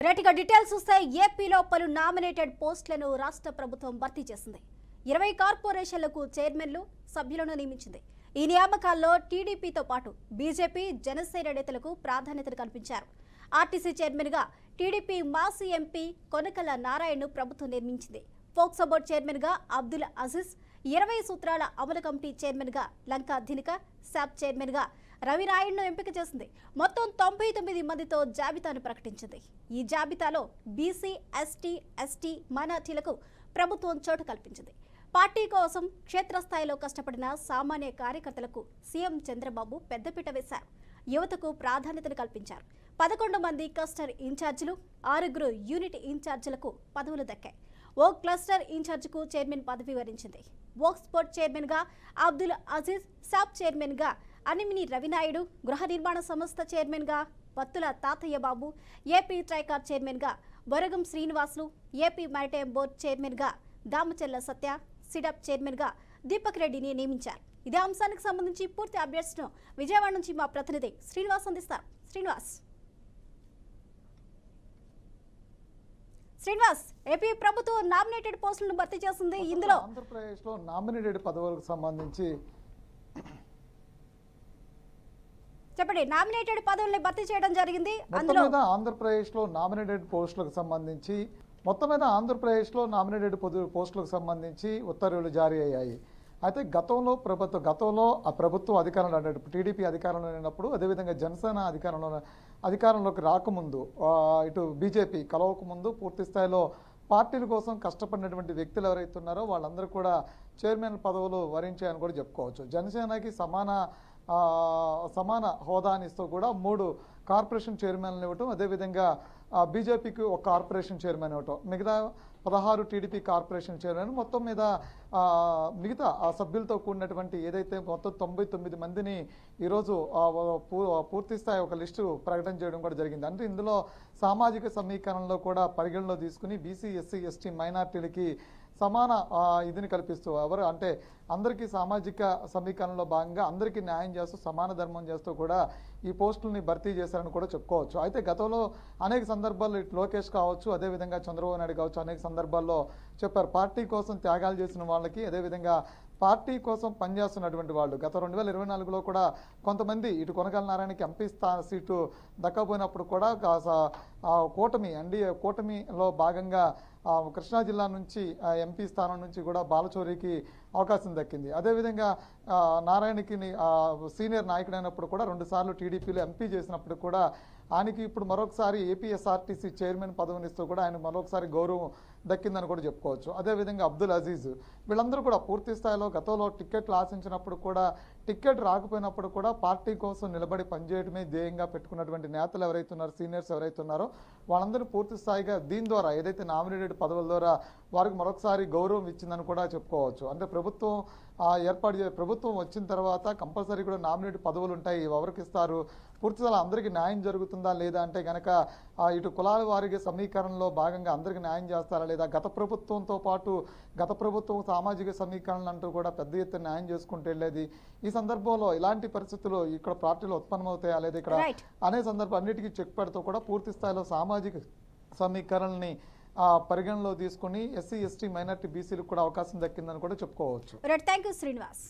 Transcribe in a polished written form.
రేటిగా details చూస్తే ఏపీలో పలు నామినేటెడ్ పోస్టులను రాష్ట్ర ప్రభుత్వం భర్తీ చేసింది. 20 కార్పొరేషన్లకు చైర్మన్లు, సభ్యులను నియమించింది. ఈ నియామకాల్లో టీడీపీతో పాటు బీజేపీ, జనసేన నేతలకు ప్రాధాన్యత కల్పించారు. ఆర్టీసీ చైర్మన్గా టీడీపీ మాజీ ఎంపీ కొనకల నారాయణను ప్రభుత్వం నియమించింది. ఫోక్సో బోర్డు చైర్మన్గా అబ్దుల్ అజీజ్, 20 సూత్రాల అమలు కమిటీ చైర్మన్గా లంకా దినకర్, శాప్ చైర్మన్గా రవినాయుడును ఎంపిక చేసింది. మొత్తం 99 మందితో జాబితాను ప్రకటించింది. ఈ జాబితాలో బీసీ, ఎస్టీ మైనార్టీలకు ప్రభుత్వం చోటు కల్పించింది. పార్టీ కోసం క్షేత్రస్థాయిలో కష్టపడిన సామాన్య కార్యకర్తలకు సీఎం చంద్రబాబు పెద్దపీట వేశారు. యువతకు ప్రాధాన్యతను కల్పించారు. 11 మంది క్లస్టర్ ఇన్ఛార్జీలు, 6 యూనిట్ ఇన్ఛార్జీలకు పదవులు దక్కాయి. ఓ క్లస్టర్ ఇన్ఛార్జికు చైర్మన్ పదవి వరించింది. వక్ఫ్ బోర్డు చైర్మన్గా అబ్దుల్ అజీజ్, శాప్ చైర్మన్గా అనిమిని రవినాయుడు, గృహ నిర్మాణ సంస్థ చైర్మన్గా పత్తుల తాతయ్య బాబు, ఏపీ ట్రైకార్ చైర్మన్గా Boragam Srinivasulu, AP maritime board చైర్మన్గా దామచర్ల సత్య, సిడప్ చైర్మన్గా దీపక్ రెడ్డిని నియమించారు. ఇదే అంశానికి సంబంధించి పూర్తి అప్డేట్స్ను విజయవాడ నుంచి మా ప్రతినిధి శ్రీనివాస్ అందిస్తారు. శ్రీనివాస్, ఏపీ ప్రభుత్వం నామినేటెడ్ పోస్టులను భర్తీ చేసింది. ఇందులో ఆంధ్రప్రదేశ్లో నామినేటెడ్ పదవులకు సంబంధించి చెప్పండి. నామినేటెడ్ పదవుల్ని భర్తీ చేయడం జరిగింది. ఆంధ్రప్రదేశ్లో నామినేటెడ్ పోస్టులకు సంబంధించి ఉత్తర్వులు జారీ అయ్యాయి. అయితే గతంలో ఆ ప్రభుత్వం అధికారంలో అంటే టీడీపీ అధికారంలో లేనప్పుడు, అదేవిధంగా జనసేన అధికారంలోకి రాకముందు, ఇటు బీజేపీ కలవకముందు పూర్తి స్థాయిలో పార్టీల కోసం కష్టపడినటువంటి వ్యక్తులు ఎవరైతే ఉన్నారో వాళ్ళందరూ కూడా చైర్మన్ పదవులు వరించాయని కూడా చెప్పుకోవచ్చు. జనసేనకి సమాన హోదానిస్తూ కూడా 3 కార్పొరేషన్ చైర్మన్లు ఇవ్వటం, అదేవిధంగా బీజేపీకి ఒక కార్పొరేషన్ చైర్మన్ ఇవ్వటం, మిగతా 16 టీడీపీ కార్పొరేషన్ చైర్మన్, మొత్తం మీద మిగతా సభ్యులతో కూడినటువంటి ఏదైతే మొత్తం 99 మందిని ఈరోజు పూర్తి స్థాయి ఒక లిస్టు ప్రకటన చేయడం కూడా జరిగింది. అంటే ఇందులో సామాజిక సమీకరణలో కూడా పరిగణలో తీసుకుని బీసీ, ఎస్సీ, ఎస్టీ, మైనార్టీలకి సమాన ఇదిని కల్పిస్తూ అంటే అందరికీ సామాజిక సమీకరణలో భాగంగా అందరికీ న్యాయం చేస్తూ సమాన ధర్మం చేస్తూ కూడా ఈ పోస్టులని భర్తీ చేశారని కూడా చెప్పుకోవచ్చు. అయితే గతంలో అనేక సందర్భాల్లో ఇటు లోకేష్ కావచ్చు, అదేవిధంగా చంద్రబాబు నాయుడు కావచ్చు, అనేక సందర్భాల్లో చెప్పారు పార్టీ కోసం త్యాగాలు చేసిన వాళ్ళకి, అదేవిధంగా పార్టీ కోసం పనిచేస్తున్నటువంటి వాళ్ళు గత 2024లో కూడా కొంతమంది ఇటు కొనకల నారాయణకి ఎంపీ సీటు దక్కకపోయినప్పుడు కూడా కూటమి ఎన్డీఏ కూటమిలో భాగంగా కృష్ణా జిల్లా నుంచి ఎంపీ స్థానం నుంచి కూడా బాలచౌరికి అవకాశం దక్కింది. అదేవిధంగా నారాయణకి సీనియర్ నాయకుడైనప్పుడు కూడా 2 సార్లు టీడీపీలో ఎంపీ చేసినప్పుడు కూడా ఆయనకి ఇప్పుడు మరొకసారి ఏపీఎస్ఆర్టీసీ చైర్మన్ పదవినిస్తూ కూడా ఆయన మరొకసారి గౌరవం దక్కిందని కూడా చెప్పుకోవచ్చు. అదేవిధంగా అబ్దుల్ అజీజ్, వీళ్ళందరూ కూడా పూర్తి స్థాయిలో గతంలో టిక్కెట్లు ఆశించినప్పుడు కూడా, టిక్కెట్ రాకపోయినప్పుడు కూడా పార్టీ కోసం నిలబడి పనిచేయడమే ధ్యేయంగా పెట్టుకున్నటువంటి నేతలు ఎవరైతే ఉన్నారో, సీనియర్స్ ఎవరైతే ఉన్నారో వాళ్ళందరూ పూర్తి స్థాయిగా దీని ద్వారా ఏదైతే నామినేటెడ్ పదవుల ద్వారా వారికి మరొకసారి గౌరవం ఇచ్చిందని కూడా చెప్పుకోవచ్చు. అంటే ప్రభుత్వం వచ్చిన తర్వాత కంపల్సరీ కూడా నామినేటెడ్ పదవులు ఉంటాయి. ఎవరికి ఇస్తారు, పూర్తిగా అందరికీ న్యాయం జరుగుతుందా లేదా అంటే కనుక ఇటు కులాల వారికి సమీకరణలో భాగంగా అందరికీ న్యాయం చేస్తారా లేదా, గత ప్రభుత్వం సామాజిక సమీకరణలు అంటూ కూడా పెద్ద ఎత్తున న్యాయం చేసుకుంటూ వెళ్ళేది. ఈ సందర్భంలో ఇలాంటి పరిస్థితులు ఇక్కడ పార్టీలో ఉత్పన్నమవుతాయా లేదా ఇక్కడ అనే సందర్భం అన్నిటికీ చెక్ పెడుతూ కూడా పూర్తి స్థాయిలో సామాజిక సమీకరణల్ని పరిగణలో తీసుకుని ఎస్సీ, ఎస్టీ, మైనార్టీ, బీసీలకు కూడా అవకాశం దక్కిందని కూడా చెప్పుకోవచ్చు. థాంక్యూ శ్రీనివాస్.